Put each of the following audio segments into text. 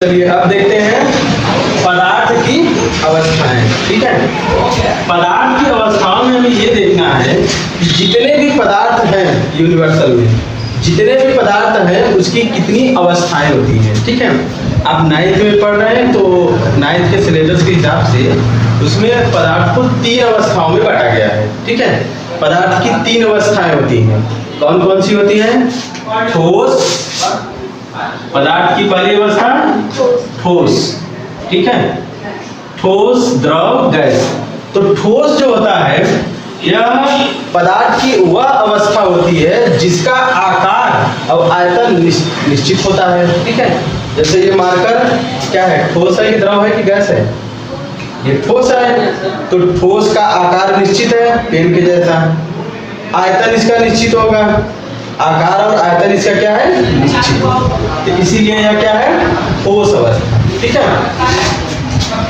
चलिए अब देखते हैं पदार्थ की अवस्थाएं। ठीक है, पदार्थ की अवस्थाओं में हमें ये देखना है कि जितने भी पदार्थ हैं यूनिवर्सल में, जितने भी पदार्थ हैं उसकी कितनी अवस्थाएं होती हैं। ठीक है, आप 9th में पढ़ रहे हैं तो 9th के सिलेबस के हिसाब से उसमें पदार्थ को 3 अवस्थाओं में बांटा गया है। ठीक है, पदार्थ की 3 अवस्थाएं होती हैं। कौन कौन सी होती हैं? ठोस, पदार्थ की पहली अवस्था ठोस। ठीक है, ठोस, द्रव, गैस। तो ठोस जो होता है यह पदार्थ की वह अवस्था होती है जिसका आकार और आयतन निश्चित होता है। ठीक है, जैसे ये मार्कर क्या है, ठोस है कि द्रव है कि गैस है? ये ठोस है, तो ठोस का आकार निश्चित है पेन के जैसा, आयतन इसका निश्चित होगा, आकार और आयतन इसका क्या है, निश्चित। तो इसीलिए यह क्या है, ठोस अवस्था। ठीक है,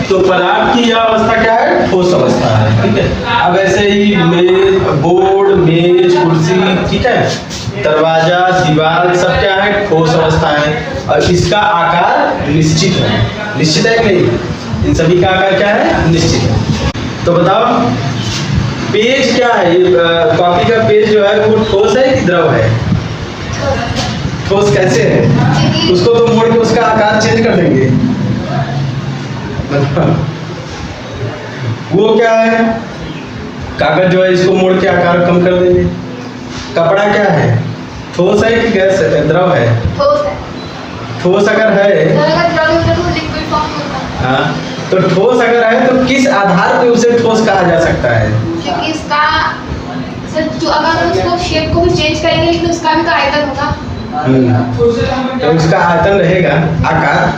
तो पदार्थ की यह अवस्था क्या है, ठोस अवस्था है। ठीक है, अब ऐसे ही मेज, बोर्ड, मेज, कुर्सी, ठीक है, दरवाजा, दीवार, सब क्या है, ठोस अवस्था है और इसका आकार निश्चित है। निश्चित है कि नहीं? इन सभी का आकार क्या है, निश्चित है। तो बताओ पेज क्या है, ये कॉपी का पेज जो है वो ठोस है कि द्रव है? ठोस कैसे है? उसको तो मोड़ के उसका आकार चेंज कर देंगे। वो क्या है, कागज जो है इसको मोड़ के आकार कम कर देंगे। कपड़ा क्या है, ठोस है कि गैस है, द्रव है? ठोस है। ठोस अगर है, हाँ, तो ठोस अगर है तो किस आधार पे उसे ठोस कहा जा सकता है? क्योंकि इसका जो अगर उसको शेप को भी चेंज करेंगे लेकिन उसका भी तो आयतन होगा। तो उसका आयतन रहेगा, आकार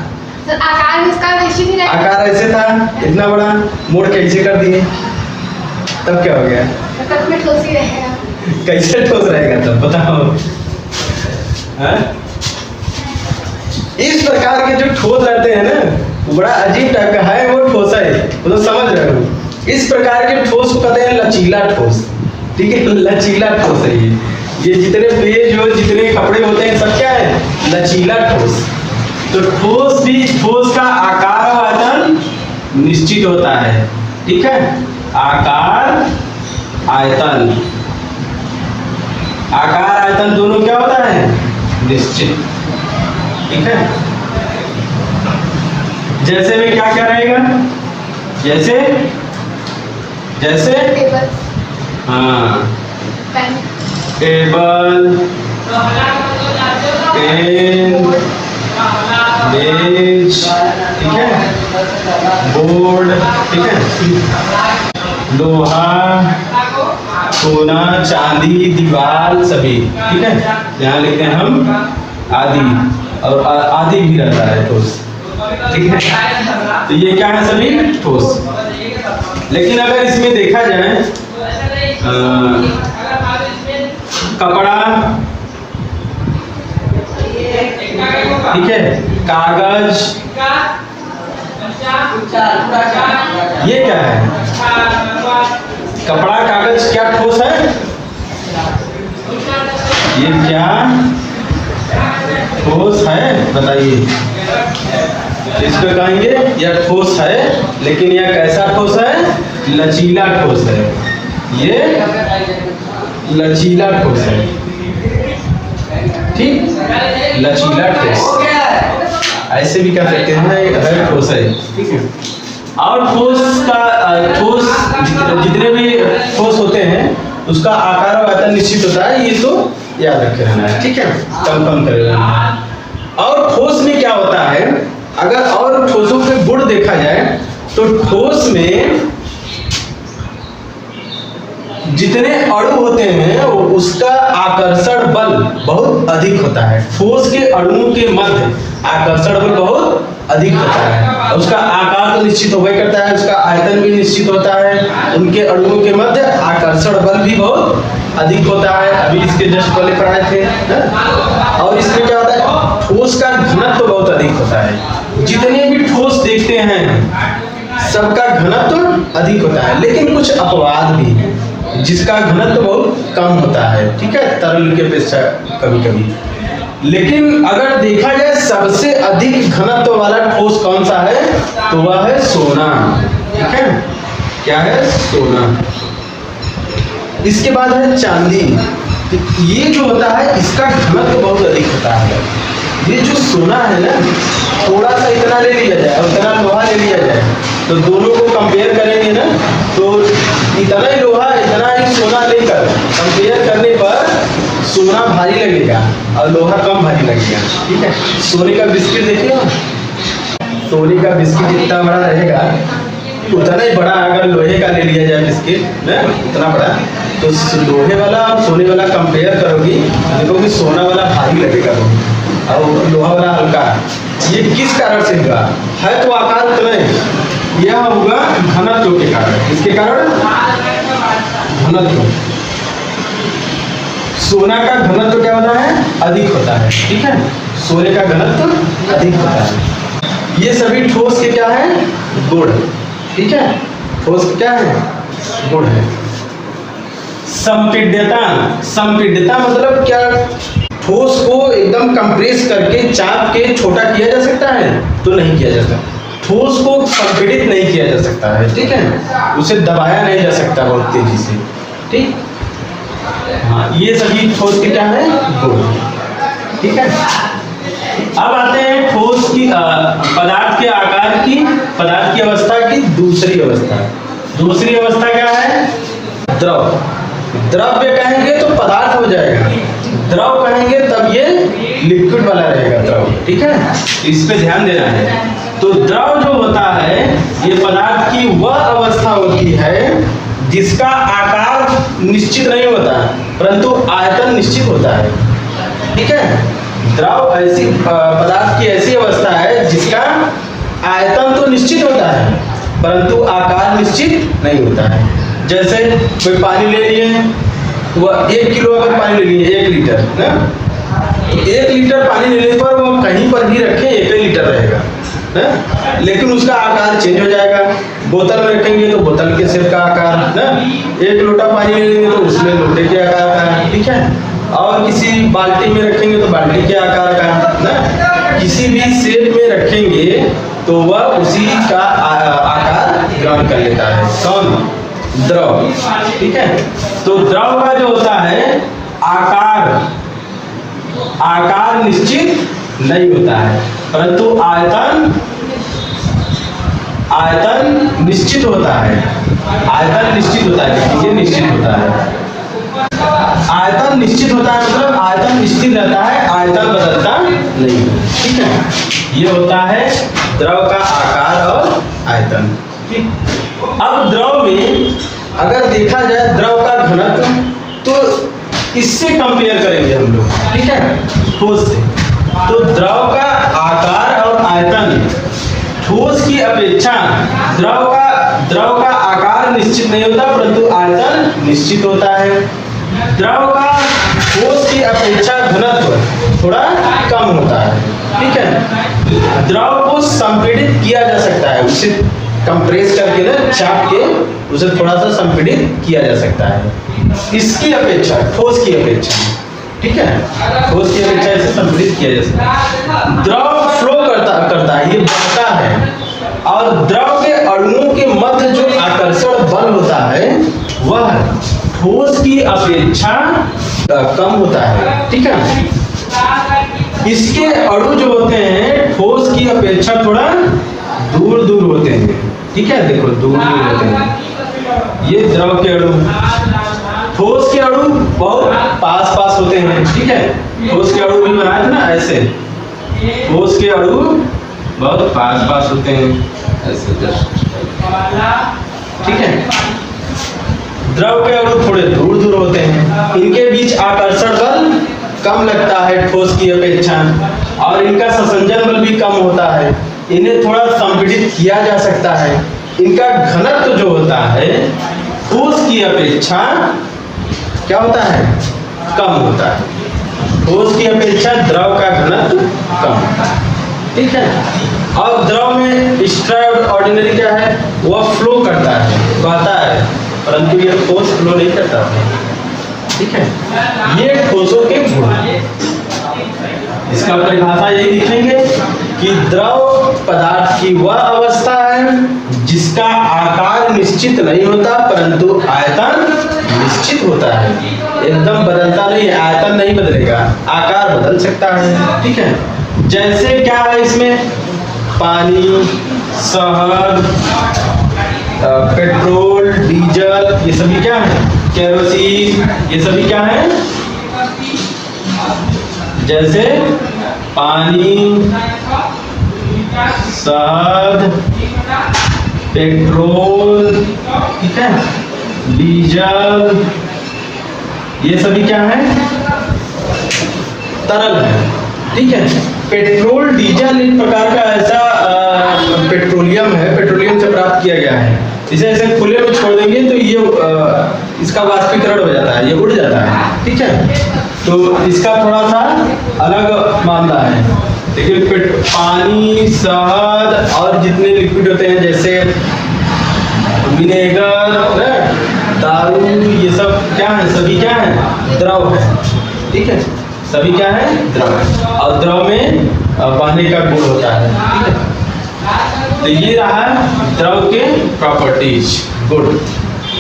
सर आकार इसका निश्चित ही रहेगा। आकार ऐसे था, इतना बड़ा, मोड़ के ऐसे कर दिए, तब क्या हो गया? तब में ठोस ही रहेगा। कैसे ठोस रहेगा तब बताओ? हाँ? इस प्रकार के जो ठोस रहते हैं ना, बड़ा अजीब टाइप का है, वो ठोस है, वो तो समझ रहे हो। इस प्रकार के ठोस को कहते हैं लचीला ठोस। ठीक है, लचीला ठोस है ये जितने पेज हो, जितने कपड़े होते हैं सब क्या है, लचीला ठोस। तो ठोस का आकार और आयतन निश्चित होता है। ठीक है, आकार आयतन, आकार आयतन दोनों क्या होता है, निश्चित। ठीक है, जैसे में क्या क्या रहेगा, जैसे जैसे टेबल, हाँ, टेबल, पेन, मेज, ठीक है, बोर्ड, ठीक है, लोहा, सोना, चांदी, दीवार, सभी। ठीक है, यहाँ लिखते हैं हम आदि, और आदि भी रहता है ठोस। ठीक है, तो ये क्या है, सभी ठोस। लेकिन अगर इसमें देखा जाए कपड़ा, ठीक है, कागज, ये क्या है, कपड़ा कागज क्या ठोस है? ये क्या ठोस है, बताइए? इसको कहेंगे यह ठोस है, लेकिन यह कैसा ठोस है, लचीला ठोस है। ये लचीला ठोस है। ठीक, लचीला ठोस, ऐसे भी कह सकते हैं, ठोस है। ठीक है, और ठोस जितने भी ठोस होते हैं उसका आकार और आयतन निश्चित होता है, ये तो याद रखे रहना है। ठीक है, कम करे रहना है। और ठोस में क्या होता है, अगर और ठोसों के गुण देखा जाए तो ठोस में जितने अणु होते हैं उसका आकर्षण बल बहुत अधिक होता है। ठोस के अणुओं के मध्य आकर्षण बल बहुत अधिक होता है, उसका आकार तो निश्चित होगा करता है, उसका आयतन भी निश्चित होता है, उनके अणुओं के मध्य आकर्षण बल भी बहुत अधिक होता है। अभी इसके जस्ट पहले पढ़ाए थे। और इसमें क्या होता है, ठोस का घनत्व तो बहुत अधिक होता है। जितने भी ठोस देखते हैं सबका घनत्व अधिक होता है, लेकिन कुछ अपवाद भी है जिसका घनत्व बहुत कम होता है। ठीक है, तरल के अपेक्षा कभी कभी। लेकिन अगर देखा जाए सबसे अधिक घनत्व वाला तो वह है सोना। ठीक है, क्या है? सोना। इसके बाद है चांदी। तो ये जो होता है इसका घनत्व बहुत अधिक होता है। ये जो सोना है ना, थोड़ा सा इतना ले लिया जाए और इतना लोहा ले लिया जाए तो दोनों को कंपेयर करेंगे ना, तो इतना ही लोहा इतना ही सोना लेकर कंपेयर करने पर सोना भारी लगेगा और लोहा कम भारी लगेगा। ठीक है, सोने का बिस्किट देखिए, सोने का बिस्किट जितना बड़ा रहेगा उतना ही बड़ा अगर लोहे का ले लिया जाए बिस्किट ना, उतना बड़ा, तो लोहे वाला और सोने वाला कंपेयर करोगी देखोगे सोना वाला भारी लगेगा और लोहा वाला हल्का। ये किस कारण से हुआ है? तो आकार उतना ही, यह होगा घनत्व के कारण। इसके कारण घनत्व, सोना का घनत्व क्या होता है? अधिक होता है। ठीक है, सोने का घनत्व अधिक होता है। ये सभी ठोस के क्या है? गुण। ठीक है, ठोस के क्या है? गुण है। संपीड्यता, संपीड्यता मतलब क्या? ठोस को एकदम कंप्रेस करके चाप के छोटा किया जा सकता है? तो नहीं किया जा सकता। ठोस को संपीड़ित नहीं किया जा सकता है। ठीक है, उसे दबाया नहीं जा सकता बहुत तेजी से। ठीक, हाँ, ये सभी ठोस के क्या है? गुण। ठीक है, अब आते हैं ठोस की पदार्थ के आकार की, पदार्थ की अवस्था की दूसरी अवस्था। दूसरी अवस्था क्या है? द्रव। द्रव्य कहेंगे तो पदार्थ हो जाएगा, द्रव कहेंगे तब ये लिक्विड वाला रहेगा द्रव। ठीक है, इस पे ध्यान देना है। तो द्रव जो होता है ये पदार्थ की वह अवस्था होती है जिसका आकार निश्चित नहीं होता परंतु आयतन निश्चित होता है। ठीक है, द्रव ऐसी पदार्थ की ऐसी अवस्था है जिसका आयतन तो निश्चित होता है परंतु आकार निश्चित नहीं होता है। जैसे कोई पानी ले लिए, वह 1 किलो अगर पानी ले लिए 1 लीटर ना, तो 1 लीटर पानी लेने पर वो कहीं पर भी रखें 1 लीटर रहेगा ना, लेकिन उसका आकार चेंज हो जाएगा। बोतल में रखेंगे तो बोतल के शेप का आकार ना, 1 लोटा पानी ले लेंगे तो उसमें लोटे के आकार का। ठीक है, और किसी बाल्टी में रखेंगे तो बाल्टी के आकार का ना, किसी भी शेप में रखेंगे तो वह उसी का आकार ग्रहण कर लेता है। कौन? द्रव। ठीक है, तो द्रव का जो होता है आकार, आकार निश्चित नहीं होता है परंतु आयतन, आयतन निश्चित होता है। आयतन निश्चित होता है, देखिए निश्चित होता है। आयतन निश्चित होता है मतलब आयतन निश्चित रहता है, आयतन बदलता नहीं। ठीक है, ये होता है द्रव का आकार और आयतन। ठीक, अब द्रव में अगर देखा जाए द्रव का घनत्व तो इससे कंपेयर करेंगे हम लोग। ठीक है, ठोस से। तो द्रव का आकार और आयतन ठोस की अपेक्षा द्रव का आकार निश्चित नहीं होता परंतु आयतन निश्चित होता है। द्रव का ठोस की अपेक्षा घनत्व थोड़ा कम होता है। ठीक है, द्रव को संपीड़ित किया जा सकता है, उसे कंप्रेस करके ना चाप के उसे थोड़ा सा संपीड़ित किया जा सकता है इसकी अपेक्षा, ठोस की अपेक्षा। ठीक है, ठोस की अपेक्षा इसे संपीड़ित किया जा सकता है। द्रव फ्लो करता है, ये बहता है और द्रव के अणुओं के मध्य जो आकर्षण बल होता है वह ठोस की अपेक्षा कम होता है। ठीक है, इसके अणु जो होते हैं ठोस की अपेक्षा थोड़ा दूर दूर होते हैं। ठीक है, देखो दूर दूर होते हैं ये द्रव के अणु। ठोस के अणु बहुत पास पास होते हैं। ठीक है, ठोस के अणु भी बनाए थे ना ऐसे, ठोस के अणु बहुत पास पास होते हैं ऐसे जस्ट। ठीक है, द्रव के अणु थोड़े दूर दूर होते हैं, इनके बीच आकर्षण बल कम लगता है ठोस की अपेक्षा और इनका संसंजन बल भी कम होता है। इन्हें थोड़ा संपीड़ित किया जा सकता है। इनका घनत्व जो होता है ठोस की अपेक्षा क्या होता है? कम होता है। ठोस की अपेक्षा द्रव का घनत्व कम होता है। ठीक है, और द्रव में एक्स्ट्रा ऑर्डिनरी क्या है? वह फ्लो करता है, बहता है, परंतु ये ठोस फ्लो नहीं करता है। ठीक है, ये ठोसों के गुण। इसका परिभाषा यही लिखेंगे कि द्रव पदार्थ की वह अवस्था है जिसका आकार निश्चित नहीं होता परंतु आयतन निश्चित होता है। एकदम बदलता नहीं है, आयतन नहीं बदलेगा, आकार बदल सकता है। ठीक है, जैसे क्या है इसमें, पानी, शहद, पेट्रोल, डीजल, ये सभी क्या है, केरोसिन, ये सभी क्या है, जैसे पानी, शहद, पेट्रोल, ठीक है, डीजल, ये सभी क्या है, तरल है। ठीक है, पेट्रोल डीजल एक प्रकार का ऐसा पेट्रोलियम है, पेट्रोलियम से प्राप्त किया गया है। इसे ऐसे खुले में छोड़ देंगे तो ये इसका वाष्पीकरण हो जाता है, ये उड़ जाता है। ठीक है, तो इसका थोड़ा सा अलग मामला है। लेकिन पानी, शहद और जितने लिक्विड होते हैं जैसे विनेगर, दारू, ये सब क्या है, सभी क्या है, द्रव है। ठीक है, सभी क्या है, द्रव है, और द्रव में बहने का गुण होता है। ठीक है, तो ये रहा द्रव के प्रॉपर्टीज, गुड।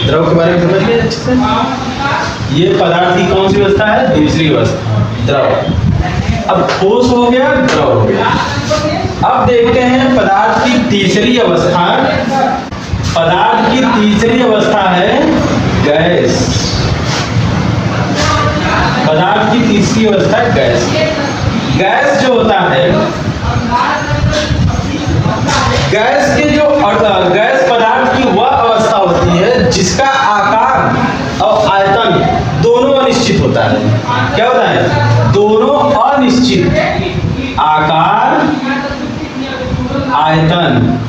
द्रव के बारे में समझ गए अच्छे से। ये पदार्थ की कौन सी अवस्था है, दूसरी अवस्था, द्रव। अब ठोस हो गया, द्रव हो गया। अब देखते हैं पदार्थ की तीसरी अवस्था। पदार्थ की तीसरी अवस्था है गैस। पदार्थ की तीसरी अवस्था है गैस। गैस जो होता है, गैस के जो गैस पदार्थ की वह अवस्था होती है जिसका आकार और आयतन दोनों अनिश्चित होता है। क्या होता है, दोनों अनिश्चित, आकार, आयतन,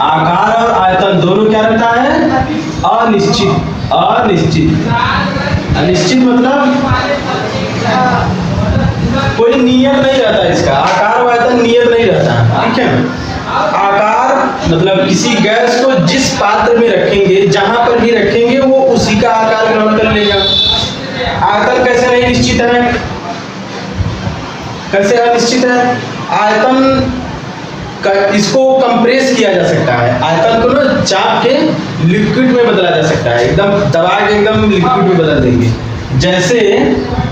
आकार और आयतन दोनों क्या रहता है, अनिश्चित। अनिश्चित, अनिश्चित मतलब कोई नियत नहीं रहता इसका, आकार व आयतन नियत नहीं रहता। ठीक है, आकार मतलब किसी गैस को जिस पात्र में रखेंगे, जहां पर भी रखेंगे वो उसी का आकार ग्रहण कर लेगा। आयतन कैसे नहीं निश्चित है, कैसे अनिश्चित है, आयतन इसको कंप्रेस किया जा सकता है, आयतन को ना चाप के लिक्विड में बदला जा सकता है, एकदम दबा के एकदम लिक्विड में बदल देंगे। जैसे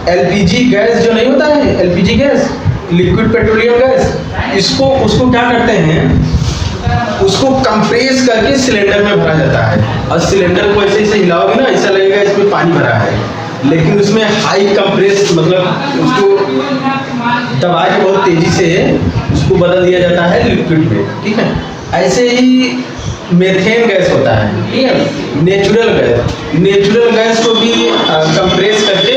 एलपीजी गैस जो नहीं होता है, LPG gas, liquid petroleum gas, उसको क्या करते हैं, उसको कंप्रेस करके सिलेंडर में भरा जाता है, और सिलेंडर को ऐसे ऐसे हिलाओगे ना, ऐसा लगेगा इसमें पानी भरा है, लेकिन उसमें हाई कंप्रेस मतलब उसको दबा के बहुत तेजी से उसको बदल दिया जाता है लिक्विड में। ठीक है, ऐसे ही मेथेन गैस होता है, ठीक है, नेचुरल गैस। नेचुरल गैस को भी कंप्रेस करके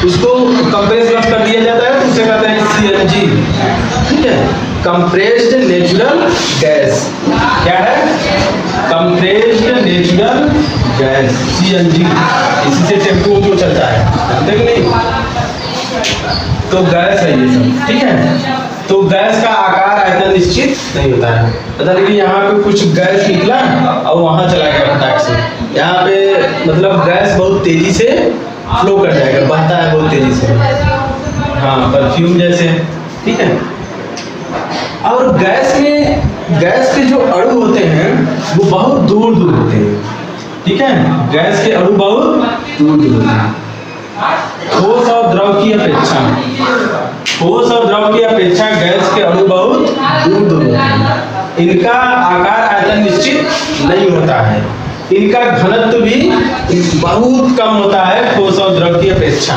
उसको कंप्रेस कर दिया जाता है, उसे कहते हैं सीएनजी। ठीक है, कंप्रेस्ड नेचुरल गैस, क्या है, कंप्रेस्ड नेचुरल गैस, सीएनजी। इसी से टेम्पो चलता है, जानते कि नहीं। तो गैस है ये सब। ठीक है, तो गैस का आकार आयतन निश्चित नहीं होता है। पता लगी यहाँ पे कुछ गैस निकला और वहां चला गया फटाक से, यहाँ पे मतलब गैस बहुत तेजी से फ्लो कर जाएगा, बहता है बहुत तेजी से, हाँ, परफ्यूम जैसे। ठीक है, और गैस के जो अणु होते हैं वो बहुत दूर दूर होते हैं। ठीक है, गैस के अणु बहुत दूर दूर होते हैं। ठोस और द्रव की अपेक्षा, ठोस और द्रव की अपेक्षा गैस के अणु बहुत दूर दूर होते हैं। इनका आकार आयतन निश्चित नहीं होता है, इनका घनत्व भी बहुत कम होता है, ठोस और द्रव की अपेक्षा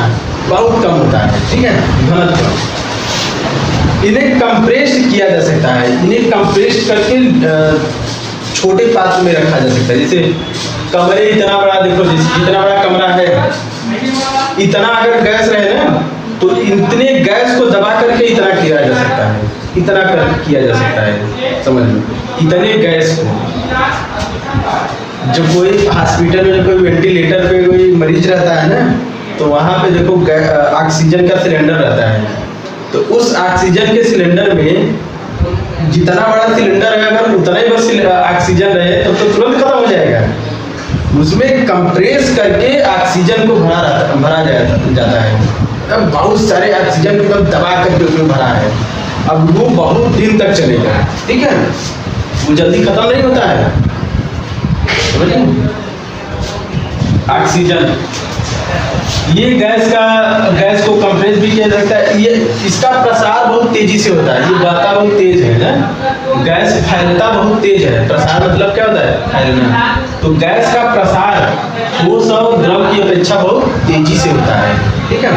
बहुत कम होता है। ठीक है, घनत्व। इन्हें कंप्रेस्ड किया जा सकता है, इन्हें कंप्रेस्ड करके छोटे पात्र में रखा जा सकता है। जैसे कमरे इतना बड़ा, देखो जितना बड़ा कमरा है, इतना अगर गैस रहे ना तो इतने गैस को दबा करके इतना किया जा सकता है, इतना किया जा सकता है, समझ लो, इतने गैस को। जो कोई हॉस्पिटल में, जो कोई वेंटिलेटर पे कोई मरीज रहता है ना, तो वहाँ पे देखो ऑक्सीजन का सिलेंडर रहता है, तो उस ऑक्सीजन के सिलेंडर में जितना बड़ा सिलेंडर है, अगर उतना ही बस ऑक्सीजन रहे तब तो तुरंत खत्म हो जाएगा। उसमें कंप्रेस करके ऑक्सीजन को भरा जाता है, अब बहुत सारे ऑक्सीजन को दबा करके उसमें भरा है, अब वो बहुत दिन तक चलेगा, ठीक है, वो जल्दी खत्म नहीं होता है, समझे? ऑक्सीजन, ये गैस को कंप्रेस भी किया जाता है, ये इसका प्रसार बहुत तेजी से होता है, ये बहता बहुत तेज है ना, गैस फैलता बहुत तेज है, प्रसार मतलब क्या होता है? फैलना। तो गैस का प्रसार ठोस और द्रव की अपेक्षा बहुत तेजी से होता है, ठीक है।